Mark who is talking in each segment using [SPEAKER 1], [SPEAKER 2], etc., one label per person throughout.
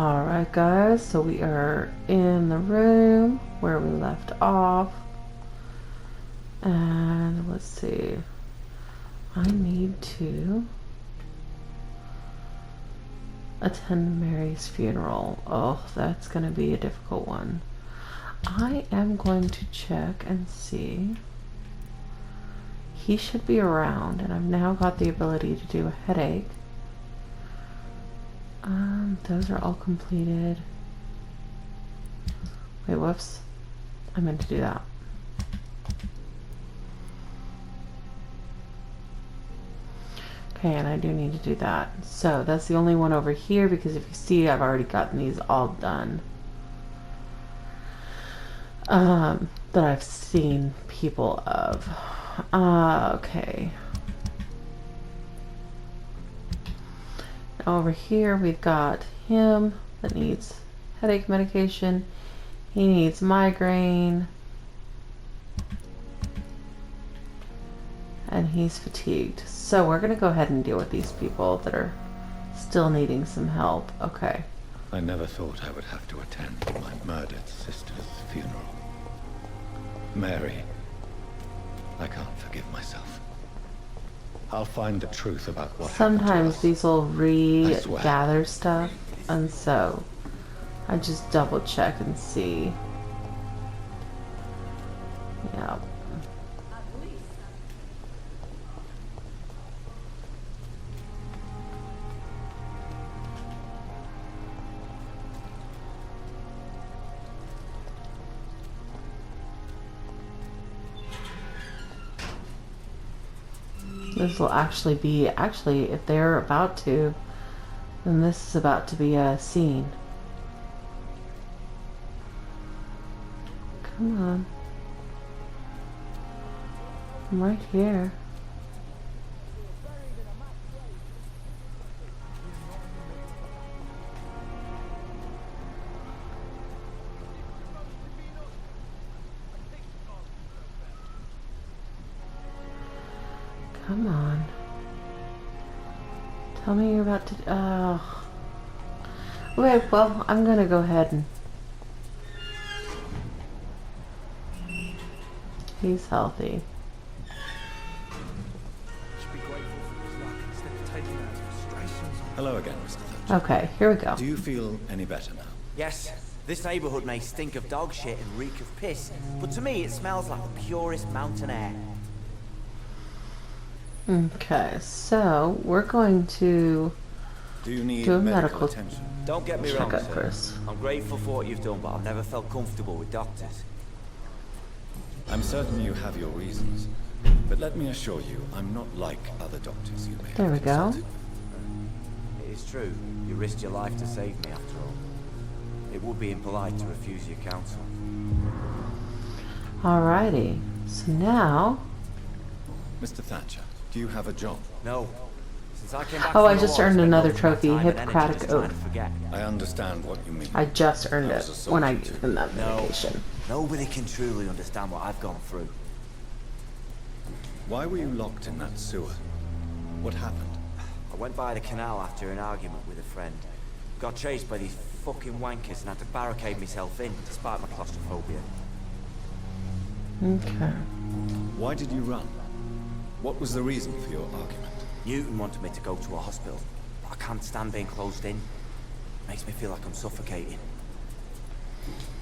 [SPEAKER 1] Alright guys, so we are in the room where we left off. And let's see. I need to attend Mary's funeral. Oh, that's going to be a difficult one. I am going to check and see. He should be around, and I've now got the ability to do a headache. Those are all completed. Wait, whoops. I meant to do that. Okay, and I do need to do that. So that's the only one over here, because if you see, I've already gotten these all done. That I've seen people of. Okay. Over here we've got him that needs headache medication. He needs migraine. And he's fatigued. So we're going to go ahead and deal with these people that are still needing some help. Okay.
[SPEAKER 2] I never thought I would have to attend my murdered sister's funeral. Mary, I can't forgive myself. I'll find the truth about what
[SPEAKER 1] sometimes these will regather stuff, and so I just double check and see. Yeah. This will actually be, if they're about to, then this is about to be a scene. Come on. I'm right here. Come on. Tell me you're about to... Okay, well, I'm gonna go ahead and... He's healthy.
[SPEAKER 2] Hello again, Mr. Thatcher.
[SPEAKER 1] Okay, here we go.
[SPEAKER 2] Do you feel any better now?
[SPEAKER 3] Yes. This neighborhood may stink of dog shit and reek of piss, but to me it smells like the purest mountain air.
[SPEAKER 1] Okay, so we're going to
[SPEAKER 2] do you need
[SPEAKER 1] do a
[SPEAKER 2] medical attention?
[SPEAKER 3] Don't get me wrong, sir.
[SPEAKER 1] First.
[SPEAKER 3] I'm grateful for what you've done, but I've never felt comfortable with doctors.
[SPEAKER 2] I'm certain you have your reasons, but let me assure you, I'm not like other doctors you may have
[SPEAKER 1] There we go.
[SPEAKER 2] consulted.
[SPEAKER 3] It is true. You risked your life to save me, after all. It would be impolite to refuse your counsel.
[SPEAKER 1] Alrighty, so now...
[SPEAKER 2] Mr. Thatcher, do you have a job?
[SPEAKER 3] No. Since I came back
[SPEAKER 1] Oh,
[SPEAKER 3] from
[SPEAKER 1] I
[SPEAKER 3] the
[SPEAKER 1] just
[SPEAKER 3] war,
[SPEAKER 1] earned
[SPEAKER 3] spent
[SPEAKER 1] another
[SPEAKER 3] most of my
[SPEAKER 1] trophy,
[SPEAKER 3] time and energy
[SPEAKER 1] Hippocratic
[SPEAKER 3] just trying to
[SPEAKER 1] Oath.
[SPEAKER 3] forget.
[SPEAKER 2] I understand what you mean.
[SPEAKER 1] I just earned
[SPEAKER 2] I
[SPEAKER 1] it
[SPEAKER 2] was a
[SPEAKER 1] when I
[SPEAKER 2] soldier
[SPEAKER 1] gave him that medication.
[SPEAKER 3] Nobody can truly understand what I've gone through.
[SPEAKER 2] Why were you locked in that sewer? What happened?
[SPEAKER 3] I went by the canal after an argument with a friend. Got chased by these fucking wankers and had to barricade myself in, despite my claustrophobia.
[SPEAKER 1] Okay.
[SPEAKER 2] Why did you run? What was the reason for your argument?
[SPEAKER 3] Newton wanted me to go to a hospital, but I can't stand being closed in. Makes me feel like I'm suffocating.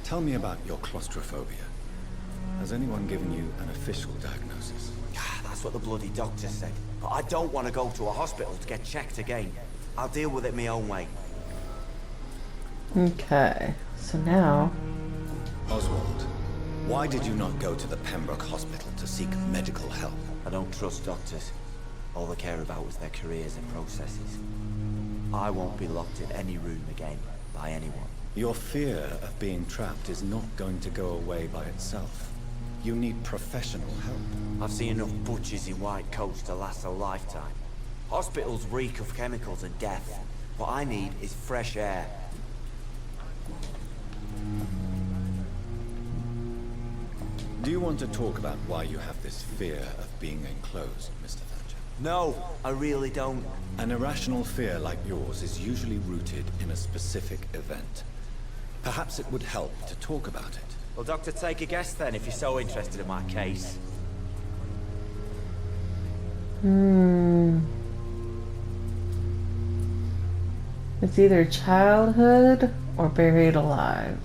[SPEAKER 2] Tell me about your claustrophobia. Has anyone given you an official diagnosis?
[SPEAKER 3] That's what the bloody doctor said. But I don't want to go to a hospital to get checked again. I'll deal with it my own way.
[SPEAKER 1] Okay, so now...
[SPEAKER 2] Oswald, why did you not go to the Pembroke Hospital to seek medical help?
[SPEAKER 3] I don't trust doctors. All they care about is their careers and processes. I won't be locked in any room again by anyone.
[SPEAKER 2] Your fear of being trapped is not going to go away by itself. You need professional help.
[SPEAKER 3] I've seen enough butchers in white coats to last a lifetime. Hospitals reek of chemicals and death. What I need is fresh air.
[SPEAKER 2] Do you want to talk about why you have this fear of being enclosed, Mr. Thatcher?
[SPEAKER 3] No, I really don't.
[SPEAKER 2] An irrational fear like yours is usually rooted in a specific event. Perhaps it would help to talk about it.
[SPEAKER 3] Well, Doctor, take a guess then if you're so interested in my case.
[SPEAKER 1] It's either childhood or buried alive.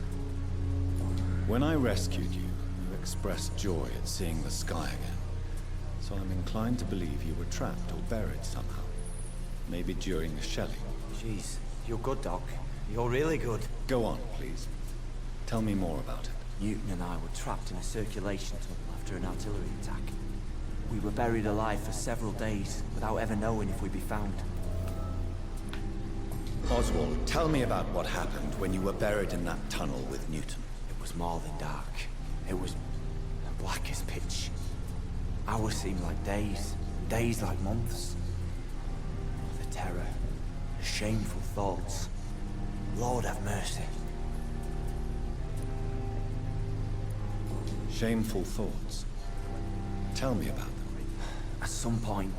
[SPEAKER 2] When I rescued you, you expressed joy at seeing the sky again. So I'm inclined to believe you were trapped or buried somehow. Maybe during the shelling.
[SPEAKER 3] Jeez, you're good, Doc. You're really good.
[SPEAKER 2] Go on, please. Tell me more about it.
[SPEAKER 3] Newton and I were trapped in a circulation tunnel after an artillery attack. We were buried alive for several days without ever knowing if we'd be found.
[SPEAKER 2] Oswald, tell me about what happened when you were buried in that tunnel with Newton.
[SPEAKER 3] It was more than dark. It was black as pitch. Hours seemed like days, days like months. The terror, the shameful thoughts. Lord have mercy.
[SPEAKER 2] Shameful thoughts. Tell me about them.
[SPEAKER 3] At some point,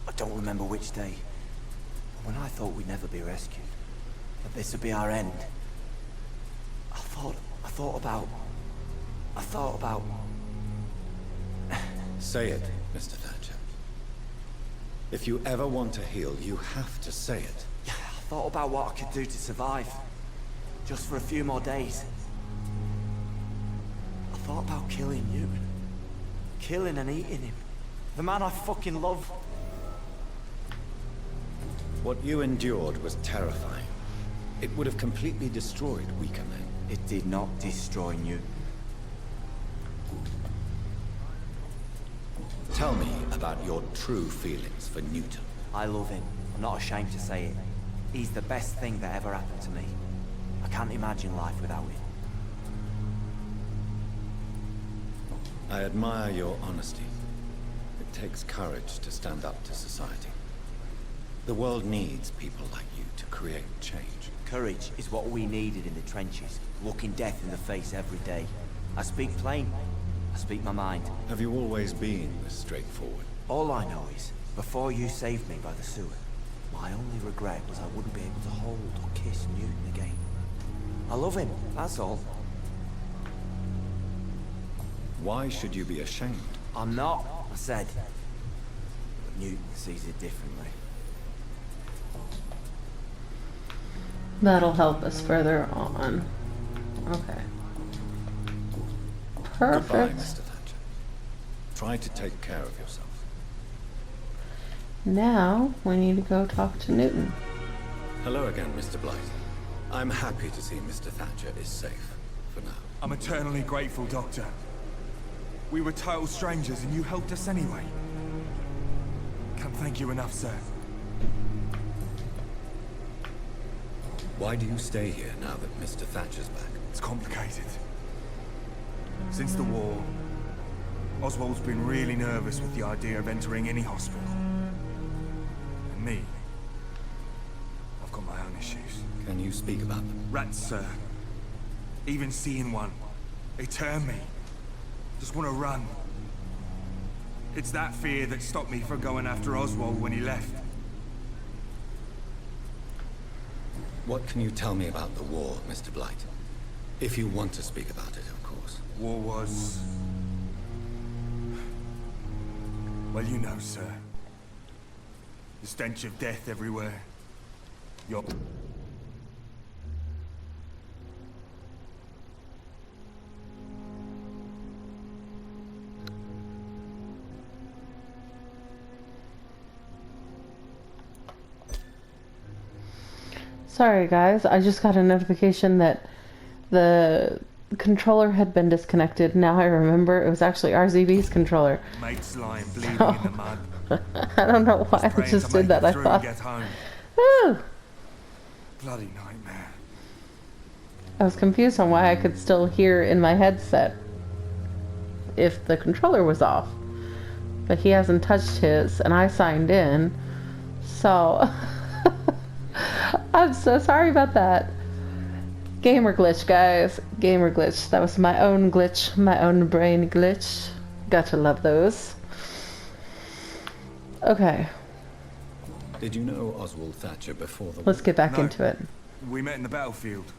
[SPEAKER 3] I don't remember which day, but when I thought we'd never be rescued, that this would be our end, I thought about...
[SPEAKER 2] Say it, Mr. Thatcher. If you ever want to heal, you have to say it.
[SPEAKER 3] I thought about what I could do to survive, just for a few more days. I thought about killing Newton. Killing and eating him. The man I fucking love.
[SPEAKER 2] What you endured was terrifying. It would have completely destroyed weaker men.
[SPEAKER 3] It did not destroy Newton.
[SPEAKER 2] Tell me about your true feelings for Newton.
[SPEAKER 3] I love him. I'm not ashamed to say it. He's the best thing that ever happened to me. I can't imagine life without him.
[SPEAKER 2] I admire your honesty. It takes courage to stand up to society. The world needs people like you to create change.
[SPEAKER 3] Courage is what we needed in the trenches, looking death in the face every day. I speak plain. I speak my mind.
[SPEAKER 2] Have you always been this straightforward?
[SPEAKER 3] All I know is, before you saved me by the sewer, my only regret was I wouldn't be able to hold or kiss Newton again. I love him, that's all.
[SPEAKER 2] Why should you be ashamed?
[SPEAKER 3] I'm not, I said. But Newton sees it differently.
[SPEAKER 1] That'll help us further on. Okay. Perfect.
[SPEAKER 2] Goodbye, Mr. Thatcher. Try to take care of yourself.
[SPEAKER 1] Now, we need to go talk to Newton.
[SPEAKER 2] Hello again, Mr. Blight. I'm happy to see Mr. Thatcher is safe, for now.
[SPEAKER 4] I'm eternally grateful, Doctor. We were total strangers and you helped us anyway. Can't thank you enough, sir.
[SPEAKER 2] Why do you stay here now that Mr. Thatcher's back?
[SPEAKER 4] It's complicated. Since the war, Oswald's been really nervous with the idea of entering any hospital. And me, I've got my own issues.
[SPEAKER 2] Can you speak about them?
[SPEAKER 4] Rats, sir. Even seeing one, they turn me. Just want to run. It's that fear that stopped me from going after Oswald when he left.
[SPEAKER 2] What can you tell me about the war, Mr. Blight? If you want to speak about it, of course.
[SPEAKER 4] War was... well, you know, sir. The stench of death everywhere. Your...
[SPEAKER 1] Sorry guys, I just got a notification that the controller had been disconnected. Now I remember it was actually RZB's controller.
[SPEAKER 4] Mates lying bleeding in the mud.
[SPEAKER 1] I don't know why I just did that. I thought, woo!
[SPEAKER 4] Bloody nightmare.
[SPEAKER 1] I was confused on why I could still hear in my headset if the controller was off. But he hasn't touched his, and I signed in. So, I'm so sorry about that. Gamer glitch, guys. Gamer glitch. That was my own glitch, my own brain glitch. Got to love those. Okay,
[SPEAKER 2] Did you know Oswald Thatcher before the
[SPEAKER 1] let's
[SPEAKER 2] war?
[SPEAKER 1] get back
[SPEAKER 4] No.
[SPEAKER 1] into it.
[SPEAKER 4] We met in the battlefield.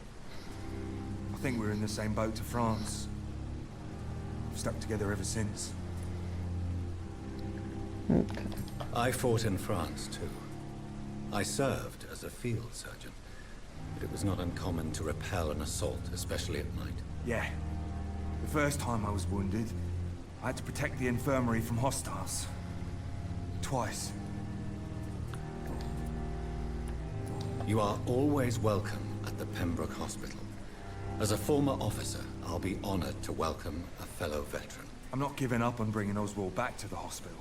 [SPEAKER 4] I think we were in the same boat to France. We've stuck together ever since.
[SPEAKER 1] Okay.
[SPEAKER 2] I fought in France too. I served as a field surgeon, but it was not uncommon to repel an assault, especially at night.
[SPEAKER 4] Yeah. The first time I was wounded, I had to protect the infirmary from hostiles. Twice.
[SPEAKER 2] You are always welcome at the Pembroke Hospital. As a former officer, I'll be honored to welcome a fellow veteran.
[SPEAKER 4] I'm not giving up on bringing Oswald back to the hospital.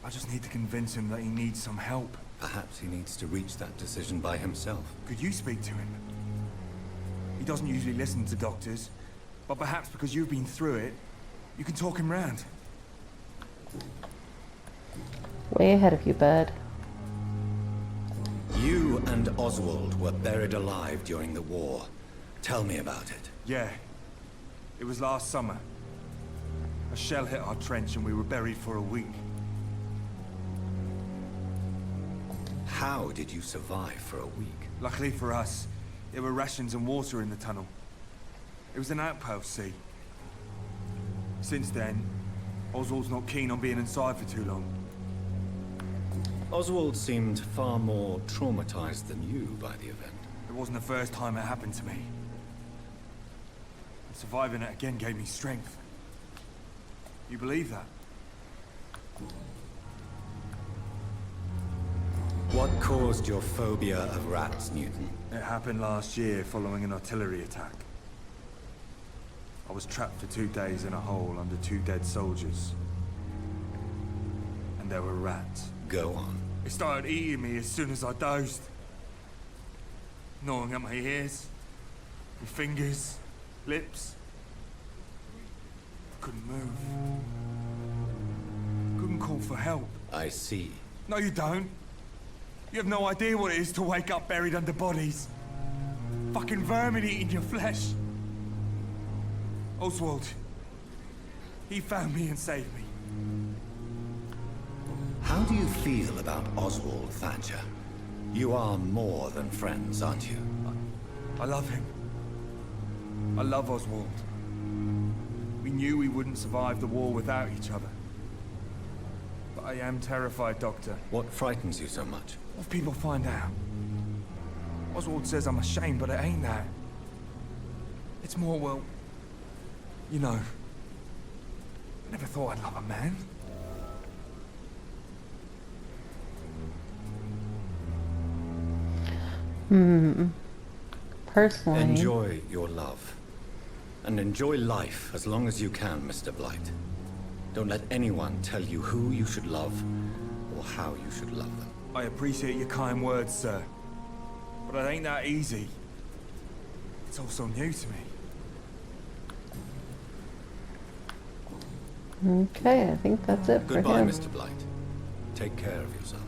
[SPEAKER 4] I just need to convince him that he needs some help.
[SPEAKER 2] Perhaps he needs to reach that decision by himself.
[SPEAKER 4] Could you speak to him? He doesn't usually listen to doctors, but perhaps because you've been through it, you can talk him round.
[SPEAKER 1] Way ahead of you, bud.
[SPEAKER 2] You and Oswald were buried alive during the war. Tell me about it.
[SPEAKER 4] Yeah. It was last summer. A shell hit our trench and we were buried for a week.
[SPEAKER 2] How did you survive for a week?
[SPEAKER 4] Luckily for us, there were rations and water in the tunnel. It was an outpost, see. Since then, Oswald's not keen on being inside for too long.
[SPEAKER 2] Oswald seemed far more traumatized than you by the event.
[SPEAKER 4] It wasn't the first time it happened to me. And surviving it again gave me strength. You believe that?
[SPEAKER 2] What caused your phobia of rats, Newton?
[SPEAKER 4] It happened last year following an artillery attack. I was trapped for 2 days in a hole under 2 dead soldiers. And there were rats.
[SPEAKER 2] Go on.
[SPEAKER 4] They started eating me as soon as I dozed. Gnawing at my ears, with fingers, lips. Couldn't move. Couldn't call for help.
[SPEAKER 2] I see.
[SPEAKER 4] No, you don't. You have no idea what it is to wake up buried under bodies. Fucking vermin eating your flesh. Oswald. He found me and saved me.
[SPEAKER 2] How do you feel about Oswald Thatcher? You are more than friends, aren't you?
[SPEAKER 4] I love him. I love Oswald. We knew we wouldn't survive the war without each other. But I am terrified, Doctor.
[SPEAKER 2] What frightens you so much?
[SPEAKER 4] What if people find out? Oswald says I'm ashamed, but it ain't that. It's more, well, you know, I never thought I'd love a man.
[SPEAKER 1] Personally,
[SPEAKER 2] Enjoy your love. And enjoy life as long as you can, Mr. Blight. Don't let anyone tell you who you should love or how you should love them.
[SPEAKER 4] I appreciate your kind words, sir. But it ain't that easy. It's all so new to me.
[SPEAKER 1] okay, I think that's it for
[SPEAKER 2] Goodbye,
[SPEAKER 1] him.
[SPEAKER 2] Mr. Blight. Take care of yourself.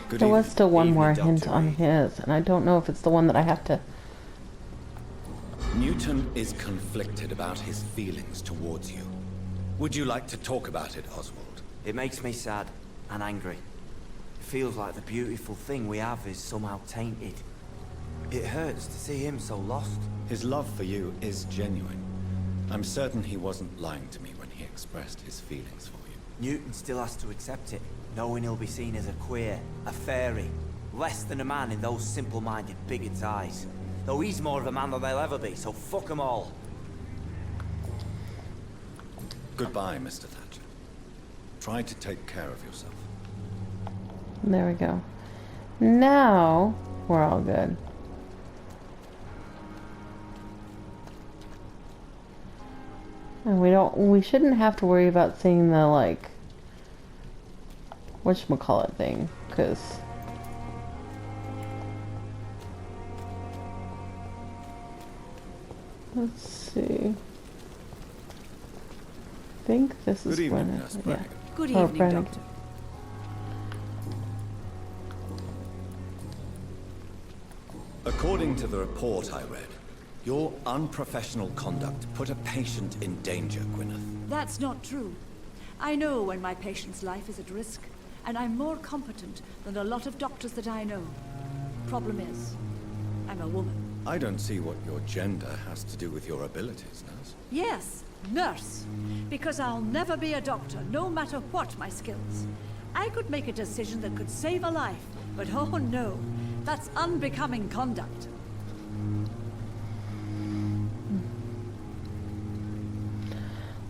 [SPEAKER 2] Good
[SPEAKER 1] There was
[SPEAKER 2] evening.
[SPEAKER 1] still one
[SPEAKER 3] Evening,
[SPEAKER 1] more hint
[SPEAKER 3] Dr.
[SPEAKER 1] on
[SPEAKER 3] Reed.
[SPEAKER 1] his, and I don't know if it's the one that I have to...
[SPEAKER 2] Newton is conflicted about his feelings towards you. Would you like to talk about it, Oswald?
[SPEAKER 3] It makes me sad and angry. It feels like the beautiful thing we have is somehow tainted. It hurts to see him so lost.
[SPEAKER 2] His love for you is genuine. I'm certain he wasn't lying to me when he expressed his feelings for you.
[SPEAKER 3] Newton still has to accept it, knowing he'll be seen as a queer, a fairy, less than a man in those simple-minded bigots' eyes. Though he's more of a man than they'll ever be, so fuck them all.
[SPEAKER 2] Goodbye, Mr. Thatcher. Try to take care of yourself.
[SPEAKER 1] There we go. Now, we're all good. And we shouldn't have to worry about seeing the, like, whatchamacallit thing, because... Let's see. I think this is
[SPEAKER 2] Good evening,
[SPEAKER 1] when
[SPEAKER 2] Nurse
[SPEAKER 1] yeah.
[SPEAKER 2] Brannigan.
[SPEAKER 5] Good
[SPEAKER 1] Oh,
[SPEAKER 5] evening,
[SPEAKER 1] Brannigan.
[SPEAKER 5] Doctor.
[SPEAKER 2] According to the report I read, your unprofessional conduct put a patient in danger, Gwyneth.
[SPEAKER 5] That's not true. I know when my patient's life is at risk, and I'm more competent than a lot of doctors that I know. Problem is, I'm a woman.
[SPEAKER 2] I don't see what your gender has to do with your abilities, nurse.
[SPEAKER 5] Yes, nurse. Because I'll never be a doctor, no matter what my skills. I could make a decision that could save a life, but oh no, that's unbecoming conduct.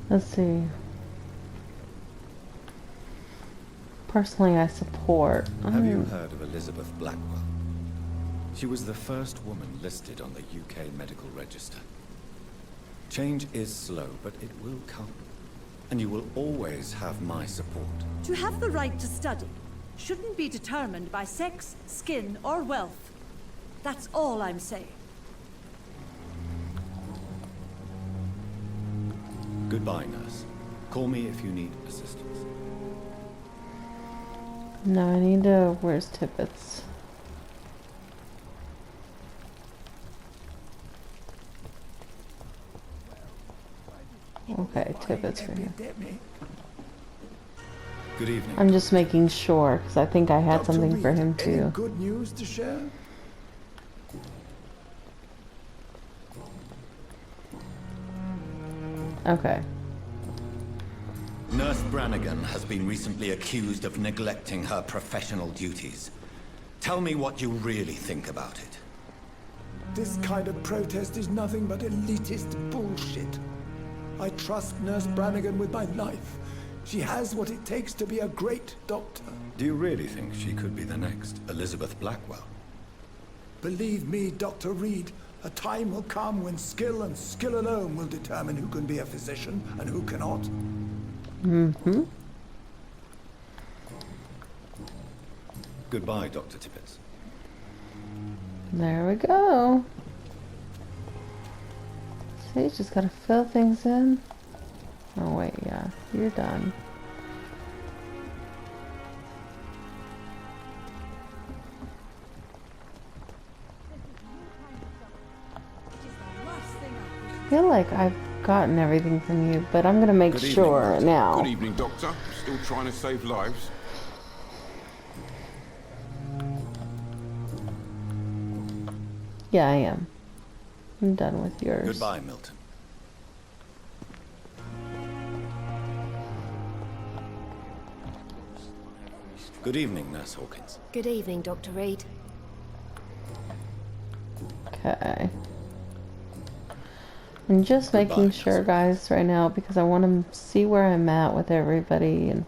[SPEAKER 1] Let's see. Personally, I support.
[SPEAKER 2] Have you heard of Elizabeth Blackwell? She was the first woman listed on the UK Medical Register. Change is slow, but it will come. And you will always have my support.
[SPEAKER 5] To have the right to study shouldn't be determined by sex, skin, or wealth. That's all I'm saying.
[SPEAKER 2] Goodbye, nurse. Call me if you need assistance.
[SPEAKER 1] No, I need to. Where's Tippets? Okay, Tippets for here.
[SPEAKER 2] Good evening.
[SPEAKER 1] I'm just making sure because I think I had something for him
[SPEAKER 6] Any
[SPEAKER 1] too.
[SPEAKER 6] good news to share?
[SPEAKER 1] Okay.
[SPEAKER 2] Nurse Brannigan has been recently accused of neglecting her professional duties. Tell me what you really think about it.
[SPEAKER 6] This kind of protest is nothing but elitist bullshit. I trust Nurse Brannigan with my life. She has what it takes to be a great doctor.
[SPEAKER 2] Do you really think she could be the next Elizabeth Blackwell?
[SPEAKER 6] Believe me, Dr. Reed, a time will come when skill and skill alone will determine who can be a physician and who cannot.
[SPEAKER 1] Mm-hmm.
[SPEAKER 2] Goodbye, Dr. Tippets.
[SPEAKER 1] There we go. See, just gotta fill things in. Oh wait, yeah, you're done. I feel like I've gotten everything from you, but I'm gonna make
[SPEAKER 7] Good evening,
[SPEAKER 1] sure
[SPEAKER 7] Doctor.
[SPEAKER 1] now.
[SPEAKER 7] Good evening, Doctor. Still trying to save lives?
[SPEAKER 1] Yeah, I am. I'm done with yours.
[SPEAKER 2] Goodbye, Milton. Good evening, Nurse Hawkins.
[SPEAKER 8] Good evening, Dr. Reed.
[SPEAKER 1] Okay. I'm just
[SPEAKER 2] Goodbye,
[SPEAKER 1] making sure,
[SPEAKER 2] Nurse.
[SPEAKER 1] guys, right now, because I want to see where I'm at with everybody, and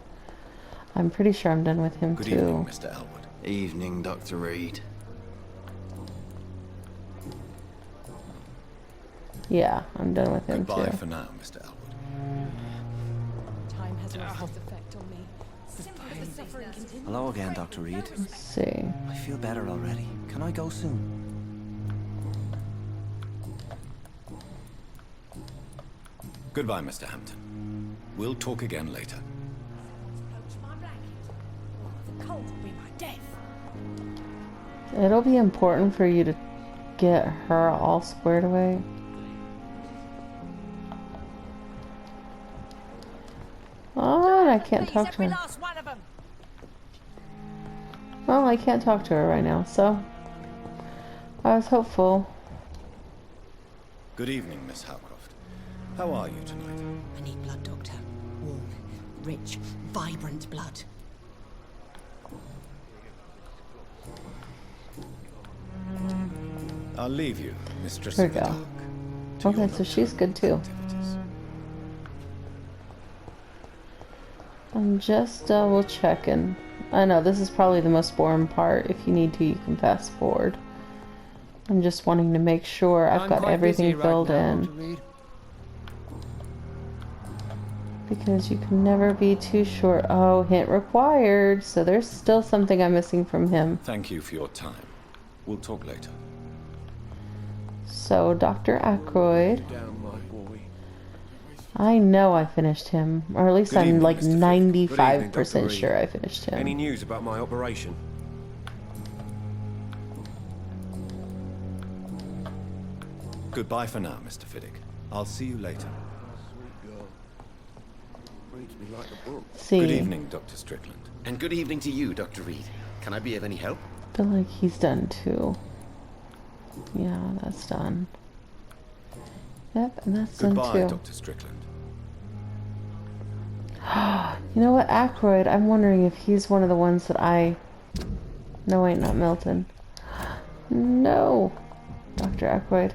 [SPEAKER 1] I'm pretty sure I'm done with him
[SPEAKER 2] Good
[SPEAKER 1] too.
[SPEAKER 2] evening, Mr. Elwood.
[SPEAKER 3] Evening, Dr. Reed.
[SPEAKER 1] Yeah, I'm done with him
[SPEAKER 2] Goodbye
[SPEAKER 1] too.
[SPEAKER 2] for now, Mr. Elwood.
[SPEAKER 9] Time has lost its effect on me. Simply the suffering continues.
[SPEAKER 3] Hello again, Dr. Reed.
[SPEAKER 1] Let's see.
[SPEAKER 3] I feel better already. Can I go soon?
[SPEAKER 2] Goodbye, Mr. Hampton. We'll talk again later.
[SPEAKER 5] Poach my blanket. The cold will be my death.
[SPEAKER 1] It'll be important for you to get her all squared away. Oh, I can't talk to her.
[SPEAKER 5] Last one of them.
[SPEAKER 1] Well, I can't talk to her right now, so I was hopeful.
[SPEAKER 2] Good evening, Miss Howcroft. How are you tonight?
[SPEAKER 9] I need blood, Doctor. Warm, rich, vibrant blood.
[SPEAKER 2] I'll leave you, Mistress
[SPEAKER 1] Here
[SPEAKER 2] of
[SPEAKER 1] we
[SPEAKER 2] the
[SPEAKER 1] go.
[SPEAKER 2] Dark. to
[SPEAKER 1] Okay,
[SPEAKER 2] your
[SPEAKER 1] so she's
[SPEAKER 2] nocturnal
[SPEAKER 1] good too.
[SPEAKER 2] activities.
[SPEAKER 1] I'm just double checking. I know this is probably the most boring part. If you need to, you can fast forward. I'm just wanting to make sure I've got everything filled in. Because you can never be too sure. Oh, hint required. So there's still something I'm missing from him.
[SPEAKER 2] Thank you for your time. We'll talk later.
[SPEAKER 1] So, Dr. Aykroyd. I know I finished him. Or at least
[SPEAKER 2] Good
[SPEAKER 1] I'm
[SPEAKER 2] evening,
[SPEAKER 1] like
[SPEAKER 2] Mr. Fitz.
[SPEAKER 1] 95%
[SPEAKER 10] Dr. Reed.
[SPEAKER 1] sure I finished
[SPEAKER 10] Any
[SPEAKER 1] him.
[SPEAKER 10] news about my operation?
[SPEAKER 2] Goodbye for now, Mr. Fiddick. I'll see you later.
[SPEAKER 7] Sweet girl. Reads me like a book.
[SPEAKER 1] See.
[SPEAKER 2] Good evening, Dr. Strickland.
[SPEAKER 8] And good evening to you, Dr. Reed. Can I be of any help?
[SPEAKER 1] I feel like he's done too. Yeah, that's done. Yep, and that's done
[SPEAKER 2] Goodbye,
[SPEAKER 1] too.
[SPEAKER 2] Dr. Strickland.
[SPEAKER 1] You know what, Aykroyd, I'm wondering if he's one of the ones that I... No, wait, not Milton. No! Dr. Aykroyd.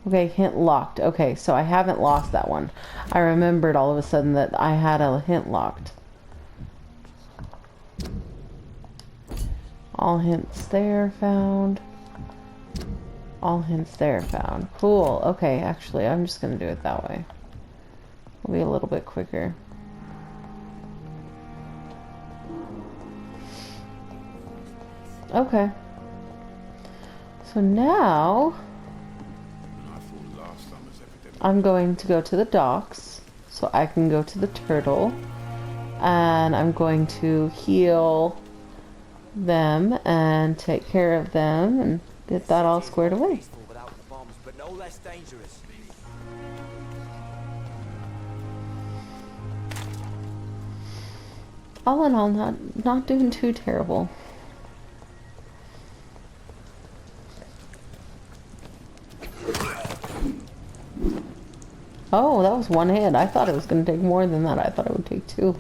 [SPEAKER 1] Okay, hint locked. Okay, so I haven't lost that one. I remembered all of a sudden that I had a hint locked. All hints there found. All hints there found. Cool. Okay, actually, I'm just going to do it that way. It'll be a little bit quicker. Okay. So now I'm going to go to the docks so I can go to the turtle, and I'm going to heal them and take care of them and get that all squared away.
[SPEAKER 3] Without the bombs, but no less dangerous.
[SPEAKER 1] All in all, not doing too terrible. Oh, that was one hit. I thought it was going to take more than that. I thought it would take two.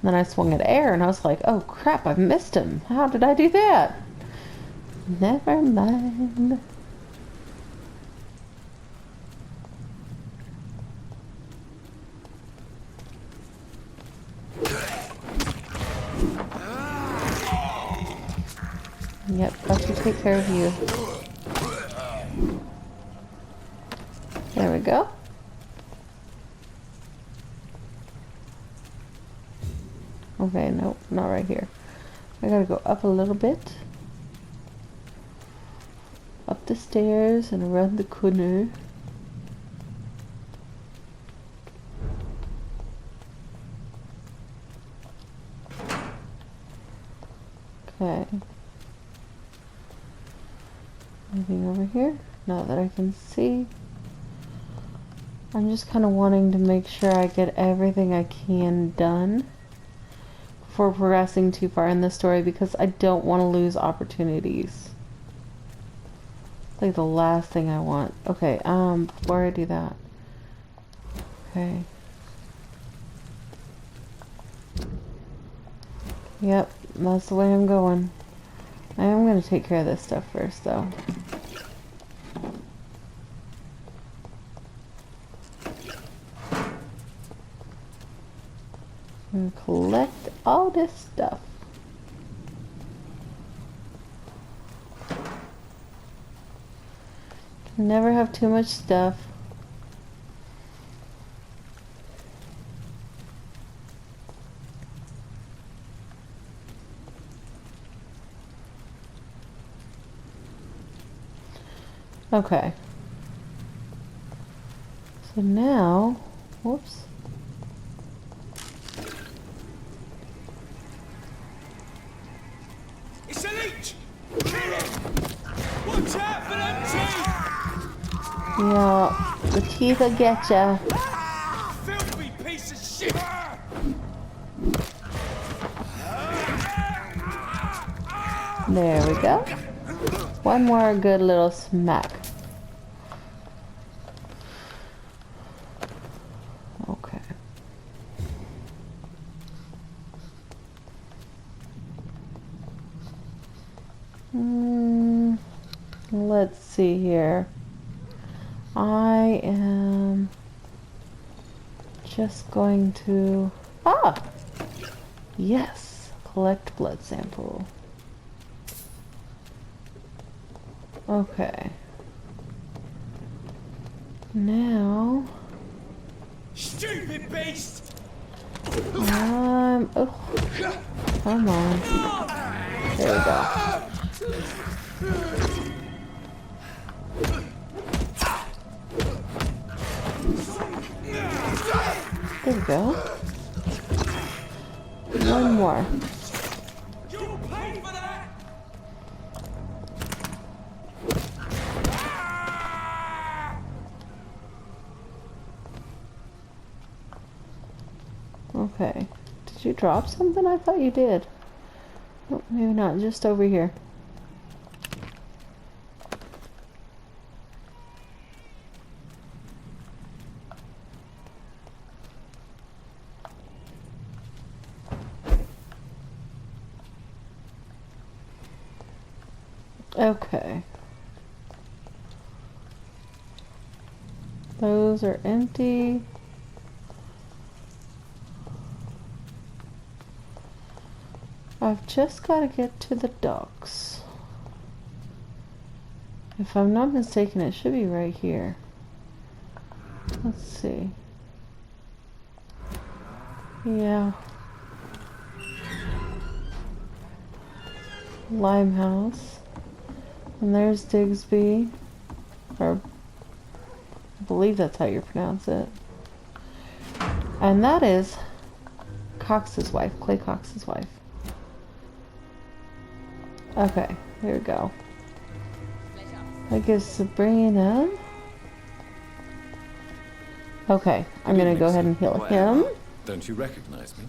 [SPEAKER 1] Then I swung at air and I was like, oh crap, I missed him. How did I do that? Never mind. Yep, got to take care of you. There we go. Okay, nope, not right here. I gotta go up a little bit. Up the stairs and around the corner. Okay. Anything over here? Not that I can see. I'm just kind of wanting to make sure I get everything I can done before progressing too far in the story, because I don't want to lose opportunities. It's like the last thing I want. Okay, before I do that. Okay. Yep, that's the way I'm going. I am going to take care of this stuff first, though. And collect all this stuff. Can never have too much stuff. Okay. So now, whoops.
[SPEAKER 3] It's a leech! Kill it! Watch out for them teeth!
[SPEAKER 1] Yeah, the teeth will get ya.
[SPEAKER 3] Filthy piece of shit!
[SPEAKER 1] There we go. One more good little smack. Okay. Let's see here. I am just going to... Yes! Collect blood sample. Okay. Now...
[SPEAKER 3] Stupid beast!
[SPEAKER 1] Oh, come on. There we go. There we go. One more.
[SPEAKER 3] You'll pay for that!
[SPEAKER 1] Okay. Did you drop something? I thought you did. Oh, maybe not. Just over here. Okay. Those are empty. I've just got to get to the docks. If I'm not mistaken, it should be right here. Let's see. Yeah. Limehouse. And there's Digsby. Or I believe that's how you pronounce it. And that is Cox's wife, Clay Cox's wife. Okay, here we go. I guess Sabrina. Okay, I'm gonna go ahead and heal him.
[SPEAKER 2] Don't you recognize me?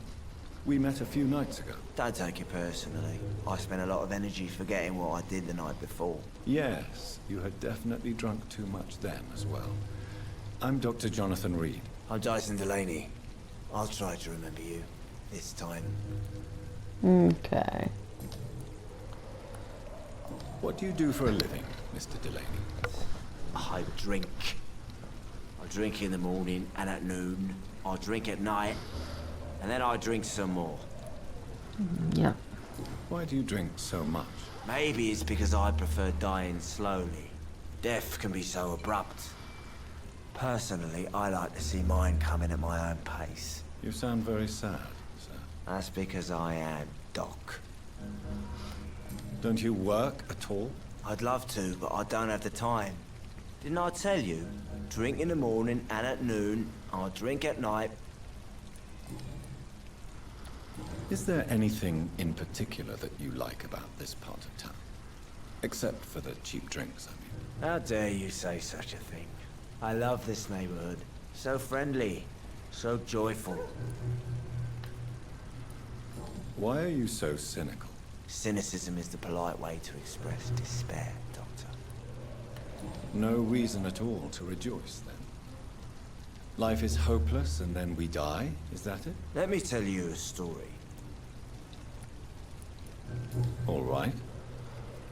[SPEAKER 2] We met a few nights ago.
[SPEAKER 3] Don't take it personally. I spent a lot of energy forgetting what I did the night before.
[SPEAKER 2] Yes, you had definitely drunk too much then as well. I'm Dr. Jonathan Reed.
[SPEAKER 3] I'm Dyson Delaney. I'll try to remember you. This time.
[SPEAKER 1] Okay.
[SPEAKER 2] What do you do for a living, Mr. Delaney?
[SPEAKER 3] I drink. I drink in the morning and at noon. I drink at night. And then I drink some more.
[SPEAKER 1] Yeah.
[SPEAKER 2] Why do you drink so much?
[SPEAKER 3] Maybe it's because I prefer dying slowly. Death can be so abrupt. Personally, I like to see mine coming at my own pace.
[SPEAKER 2] You sound very sad, sir.
[SPEAKER 3] That's because I am Doc.
[SPEAKER 2] Don't you work at all?
[SPEAKER 3] I'd love to, but I don't have the time. Didn't I tell you? Drink in the morning and at noon. I drink at night.
[SPEAKER 2] Is there anything in particular that you like about this part of town? Except for the cheap drinks, I mean.
[SPEAKER 3] How dare you say such a thing? I love this neighborhood. So friendly. So joyful.
[SPEAKER 2] Why are you so cynical?
[SPEAKER 3] Cynicism is the polite way to express despair, Doctor.
[SPEAKER 2] No reason at all to rejoice, then. Life is hopeless and then we die, is that it?
[SPEAKER 3] Let me tell you a story.
[SPEAKER 2] All right.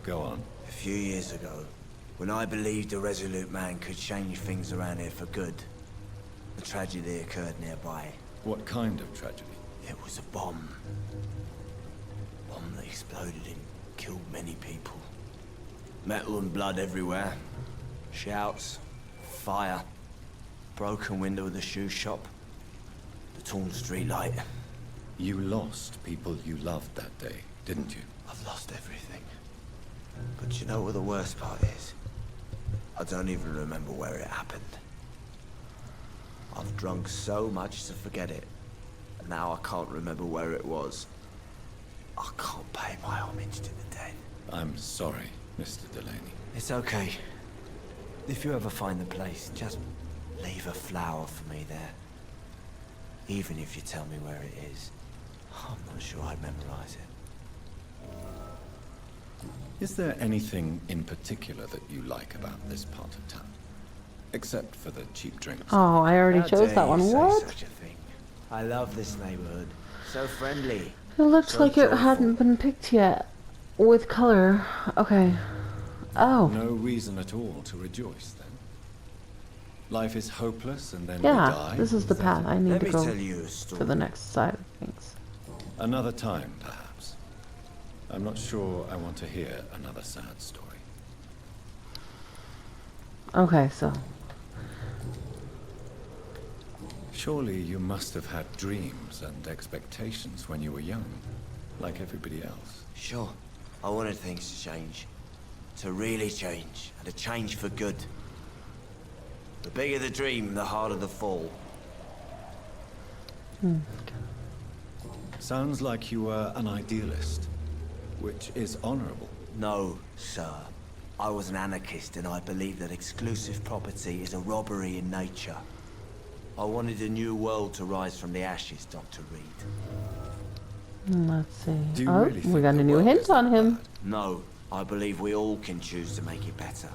[SPEAKER 2] Go on.
[SPEAKER 3] A few years ago, when I believed a resolute man could change things around here for good, a tragedy occurred nearby.
[SPEAKER 2] What kind of tragedy?
[SPEAKER 3] It was a bomb. Bomb that exploded and killed many people. Metal and blood everywhere. Shouts, fire, broken window of the shoe shop, the torn street light.
[SPEAKER 2] You lost people you loved that day, didn't you?
[SPEAKER 3] I've lost everything. But you know what the worst part is? I don't even remember where it happened. I've drunk so much to forget it. And now I can't remember where it was. I can't pay my homage to the dead.
[SPEAKER 2] I'm sorry, Mr. Delaney.
[SPEAKER 3] It's okay. If you ever find the place, just leave a flower for me there. Even if you tell me where it is. I'm not sure I'd memorize it.
[SPEAKER 2] Is there anything in particular that you like about this part of town? Except for the cheap drinks.
[SPEAKER 1] Oh, I already
[SPEAKER 3] How
[SPEAKER 1] chose
[SPEAKER 3] dare
[SPEAKER 1] that
[SPEAKER 3] you
[SPEAKER 1] one.
[SPEAKER 3] say
[SPEAKER 1] What?
[SPEAKER 3] such a thing? I love this neighborhood. So friendly.
[SPEAKER 1] It looks
[SPEAKER 3] So
[SPEAKER 1] like it
[SPEAKER 3] joyful.
[SPEAKER 1] hadn't been picked yet. With color. Okay. Oh.
[SPEAKER 2] No reason at all to rejoice, then. Life is hopeless and then we
[SPEAKER 1] Yeah,
[SPEAKER 2] die.
[SPEAKER 1] this is the
[SPEAKER 2] that
[SPEAKER 1] path
[SPEAKER 2] it?
[SPEAKER 1] I need
[SPEAKER 3] Let
[SPEAKER 1] to
[SPEAKER 3] me
[SPEAKER 1] go
[SPEAKER 3] tell you a story.
[SPEAKER 1] to the next side of things.
[SPEAKER 2] Another time, perhaps. I'm not sure I want to hear another sad story.
[SPEAKER 1] Okay, so.
[SPEAKER 2] Surely you must have had dreams and expectations when you were young, like everybody else.
[SPEAKER 3] Sure. I wanted things to change. To really change. And to change for good. The bigger the dream, the harder the fall.
[SPEAKER 2] Sounds like you were an idealist, which is honorable.
[SPEAKER 3] No, sir. I was an anarchist and I believe that exclusive property is a robbery in nature. I wanted a new world to rise from the ashes, Dr. Reed.
[SPEAKER 1] Let's see.
[SPEAKER 2] Do you
[SPEAKER 1] Oh,
[SPEAKER 2] really
[SPEAKER 1] we
[SPEAKER 2] think
[SPEAKER 1] got a
[SPEAKER 2] the
[SPEAKER 1] new
[SPEAKER 2] world
[SPEAKER 1] hint
[SPEAKER 2] is
[SPEAKER 1] on
[SPEAKER 2] that
[SPEAKER 1] him.
[SPEAKER 2] bad?
[SPEAKER 3] No, I believe we all can choose to make it better.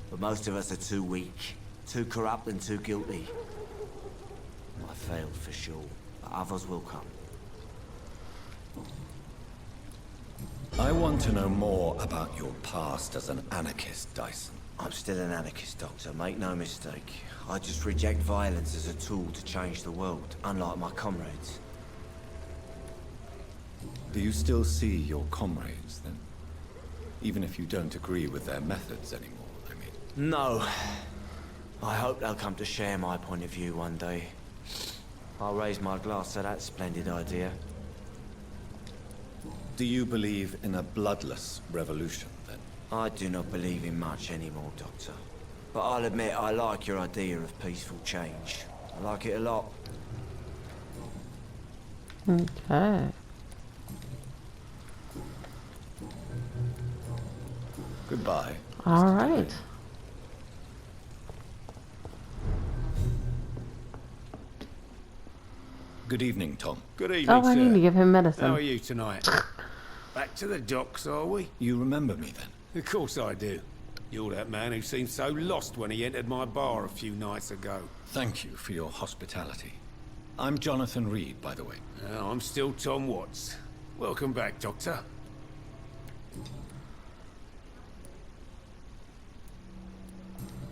[SPEAKER 3] But most of us are too weak, too corrupt and too guilty. I failed for sure, but others will come.
[SPEAKER 2] I want to know more about your past as an anarchist, Dyson.
[SPEAKER 3] I'm still an anarchist, Doctor, make no mistake. I just reject violence as a tool to change the world, unlike my comrades.
[SPEAKER 2] Do you still see your comrades, then? Even if you don't agree with their methods anymore, I mean.
[SPEAKER 3] No. I hope they'll come to share my point of view one day. I'll raise my glass to that splendid idea.
[SPEAKER 2] Do you believe in a bloodless revolution, then?
[SPEAKER 3] I do not believe in much anymore, Doctor. But I'll admit I like your idea of peaceful change. I like it a lot.
[SPEAKER 1] Okay.
[SPEAKER 2] Goodbye.
[SPEAKER 1] All
[SPEAKER 2] Mr.
[SPEAKER 1] right.
[SPEAKER 2] Devlin. Good evening, Tom.
[SPEAKER 10] Good evening,
[SPEAKER 1] Oh, I
[SPEAKER 10] sir.
[SPEAKER 1] need to give him
[SPEAKER 10] How
[SPEAKER 1] medicine.
[SPEAKER 10] are you tonight? Back to the docks, are we?
[SPEAKER 2] You remember me, then?
[SPEAKER 10] Of course I do. You're that man who seemed so lost when he entered my bar a few nights ago.
[SPEAKER 2] Thank you for your hospitality. I'm Jonathan Reed, by the way.
[SPEAKER 10] I'm still Tom Watts. Welcome back, Doctor.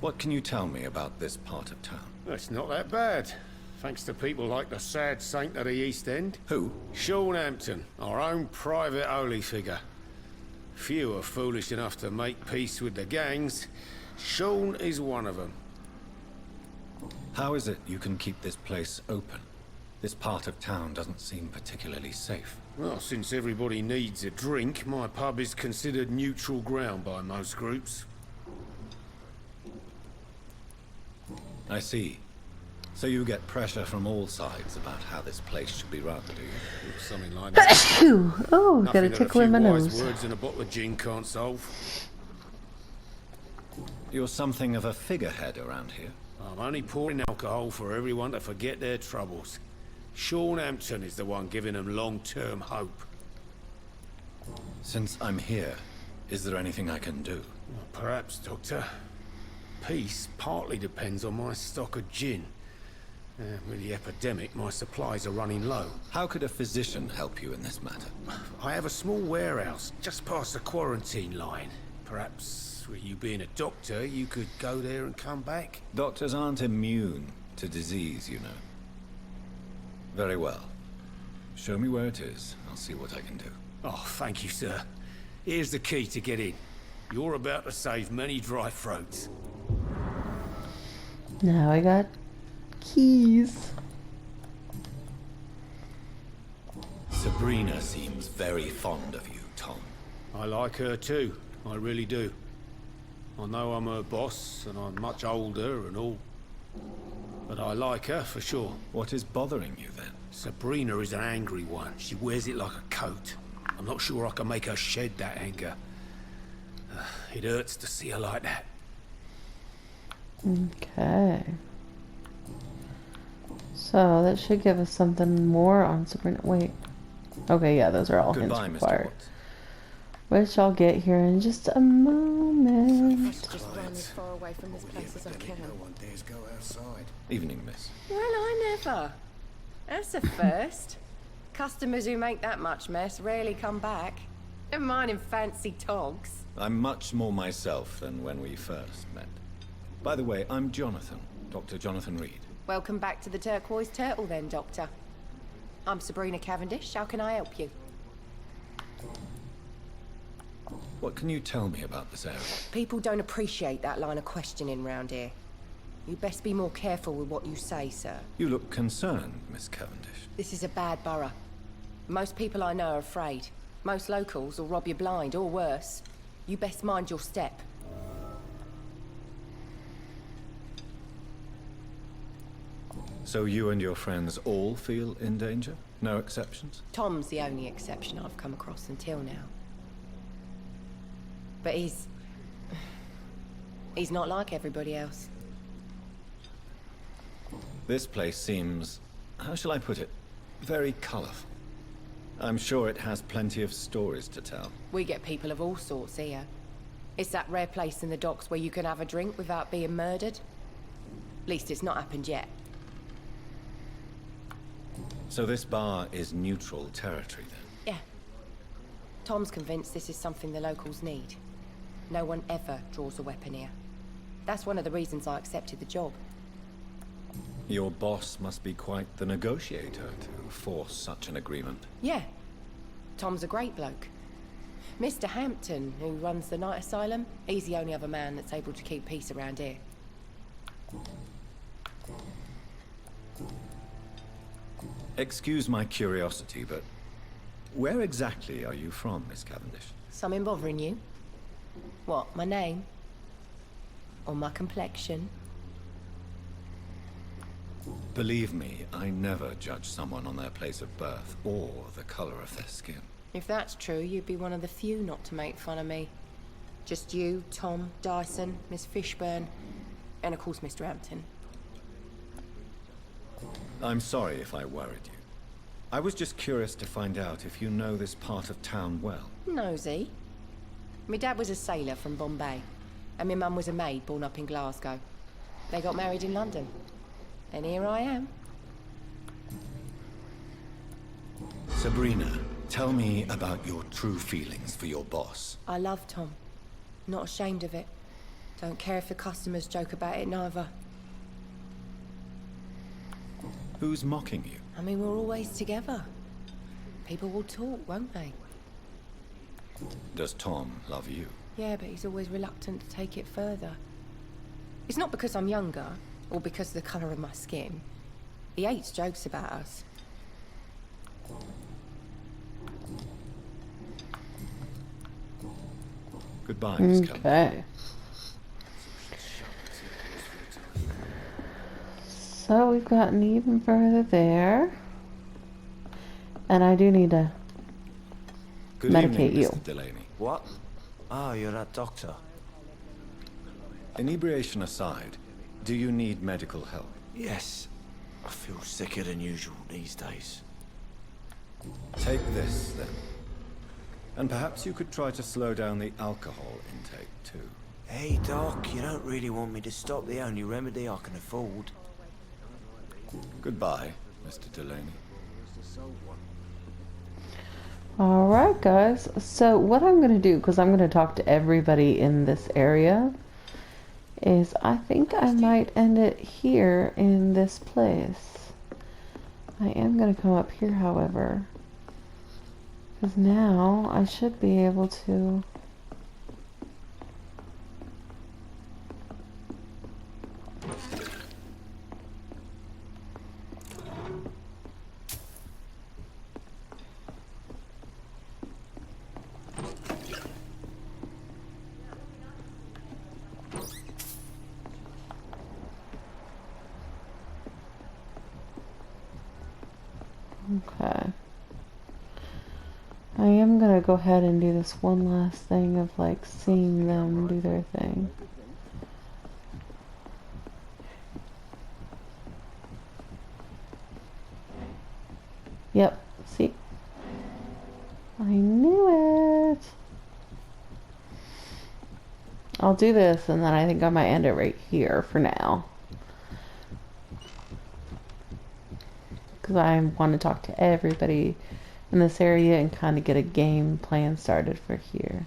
[SPEAKER 2] What can you tell me about this part of town?
[SPEAKER 10] It's not that bad. Thanks to people like the sad saint of the East End.
[SPEAKER 2] Who?
[SPEAKER 10] Sean Hampton, our own private holy figure. Few are foolish enough to make peace with the gangs. Sean is one of them.
[SPEAKER 2] How is it you can keep this place open? This part of town doesn't seem particularly safe.
[SPEAKER 10] Well, since everybody needs a drink, my pub is considered neutral ground by most groups.
[SPEAKER 2] I see. So you get pressure from all sides about how this place should be run, do you?
[SPEAKER 10] Or something like that.
[SPEAKER 1] Phew. Oh, got a
[SPEAKER 10] Nothing that
[SPEAKER 1] tickle in my
[SPEAKER 10] few wise
[SPEAKER 1] nose.
[SPEAKER 10] words and a bottle of gin can't solve.
[SPEAKER 2] You're something of a figurehead around here.
[SPEAKER 10] I'm only pouring alcohol for everyone to forget their troubles. Sean Hampton is the one giving them long-term hope.
[SPEAKER 2] Since I'm here, is there anything I can do?
[SPEAKER 10] Well, perhaps, Doctor. Peace partly depends on my stock of gin. With the epidemic, my supplies are running low.
[SPEAKER 2] How could a physician help you in this matter?
[SPEAKER 10] I have a small warehouse just past the quarantine line. Perhaps, with you being a doctor, you could go there and come back?
[SPEAKER 2] Doctors aren't immune to disease, you know. Very well. Show me where it is. I'll see what I can do.
[SPEAKER 10] Oh, thank you, sir. Here's the key to get in. You're about to save many dry throats.
[SPEAKER 1] Now I got keys.
[SPEAKER 2] Sabrina seems very fond of you, Tom.
[SPEAKER 10] I like her too. I really do. I know I'm her boss, and I'm much older and all. But I like her for sure.
[SPEAKER 2] What is bothering you, then?
[SPEAKER 10] Sabrina is an angry one. She wears it like a coat. I'm not sure I can make her shed that anger. It hurts to see her like that.
[SPEAKER 1] Okay. So that should give us something more on Sabrina. Wait. Okay, yeah, those are all
[SPEAKER 2] Goodbye,
[SPEAKER 1] hints
[SPEAKER 2] Mr.
[SPEAKER 1] required.
[SPEAKER 2] Watts.
[SPEAKER 1] Which I'll get here in just a moment.
[SPEAKER 9] Just run as far away from this place as I can.
[SPEAKER 7] No one dares go outside.
[SPEAKER 2] Evening, miss.
[SPEAKER 11] Well, I never. That's a first. Customers who make that much mess rarely come back. Never mind in fancy togs.
[SPEAKER 2] I'm much more myself than when we first met. By the way, I'm Jonathan, Dr. Jonathan Reed.
[SPEAKER 11] Welcome back to the Turquoise Turtle then, Doctor. I'm Sabrina Cavendish. How can I help you?
[SPEAKER 2] What can you tell me about this area?
[SPEAKER 11] People don't appreciate that line of questioning round here. You best be more careful with what you say, sir.
[SPEAKER 2] You look concerned, Miss Cavendish.
[SPEAKER 11] This is a bad borough. Most people I know are afraid. Most locals will rob you blind, or worse. You best mind your step.
[SPEAKER 2] So you and your friends all feel in danger? No exceptions?
[SPEAKER 11] Tom's the only exception I've come across until now. But he's not like everybody else.
[SPEAKER 2] This place seems, how shall I put it, very colorful. I'm sure it has plenty of stories to tell.
[SPEAKER 11] We get people of all sorts here. It's that rare place in the docks where you can have a drink without being murdered. At least it's not happened yet.
[SPEAKER 2] So this bar is neutral territory then?
[SPEAKER 11] Yeah. Tom's convinced this is something the locals need. No one ever draws a weapon here. That's one of the reasons I accepted the job.
[SPEAKER 2] Your boss must be quite the negotiator to force such an agreement.
[SPEAKER 11] Yeah. Tom's a great bloke. Mr. Hampton, who runs the night asylum, he's the only other man that's able to keep peace around here.
[SPEAKER 2] Excuse my curiosity, but where exactly are you from, Miss Cavendish?
[SPEAKER 11] Something bothering you? What, my name? Or my complexion?
[SPEAKER 2] Believe me, I never judge someone on their place of birth or the color of their skin.
[SPEAKER 11] If that's true, you'd be one of the few not to make fun of me. Just you, Tom, Dyson, Miss Fishburne, and of course Mr. Hampton.
[SPEAKER 2] I'm sorry if I worried you. I was just curious to find out if you know this part of town well.
[SPEAKER 11] Nosy. My dad was a sailor from Bombay, and my mum was a maid born up in Glasgow. They got married in London. And here I am.
[SPEAKER 2] Sabrina, tell me about your true feelings for your boss.
[SPEAKER 11] I love Tom. Not ashamed of it. Don't care if the customers joke about it neither.
[SPEAKER 2] Who's mocking you?
[SPEAKER 11] I mean, we're always together. People will talk, won't they?
[SPEAKER 2] Does Tom love you?
[SPEAKER 11] Yeah, but he's always reluctant to take it further. It's not because I'm younger, or because of the colour of my skin. He hates jokes about us.
[SPEAKER 2] Goodbye, Miss Cavendish.
[SPEAKER 1] Okay. So we've gotten even further there. And I do need to
[SPEAKER 2] Good
[SPEAKER 1] medicate
[SPEAKER 2] evening,
[SPEAKER 1] you.
[SPEAKER 2] Mr. Delaney.
[SPEAKER 3] What? Ah, you're that doctor.
[SPEAKER 2] Inebriation aside, do you need medical help?
[SPEAKER 3] Yes. I feel sicker than usual these days.
[SPEAKER 2] Take this, then. And perhaps you could try to slow down the alcohol intake, too.
[SPEAKER 3] Hey, Doc, you don't really want me to stop the only remedy I can afford.
[SPEAKER 2] Goodbye, Mr. Delaney.
[SPEAKER 1] Alright guys, so what I'm going to do, because I'm going to talk to everybody in this area, is I think I might end it here in this place. I am going to come up here, however, because now I should be able to okay. I am gonna go ahead and do this one last thing of like seeing them do their thing. Yep, see? I knew it! I'll do this and then I think I might end it right here for now. Because I want to talk to everybody in this area and kind of get a game plan started for here.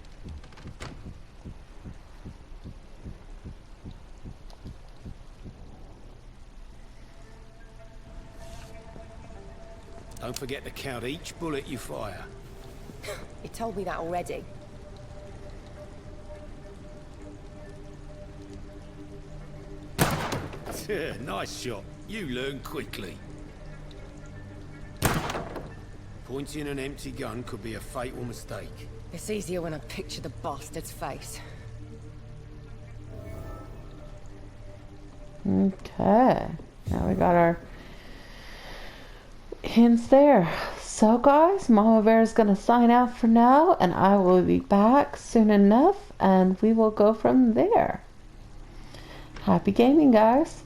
[SPEAKER 10] Don't forget to count each bullet you fire.
[SPEAKER 11] He told me that already.
[SPEAKER 10] Nice shot. You learn quickly. Pointing an empty gun could be a fatal mistake.
[SPEAKER 11] It's easier when I picture the bastard's face.
[SPEAKER 1] Okay. Now we got our hints there. So guys, Mama Bear is going to sign out for now, and I will be back soon enough, and we will go from there. Happy gaming, guys.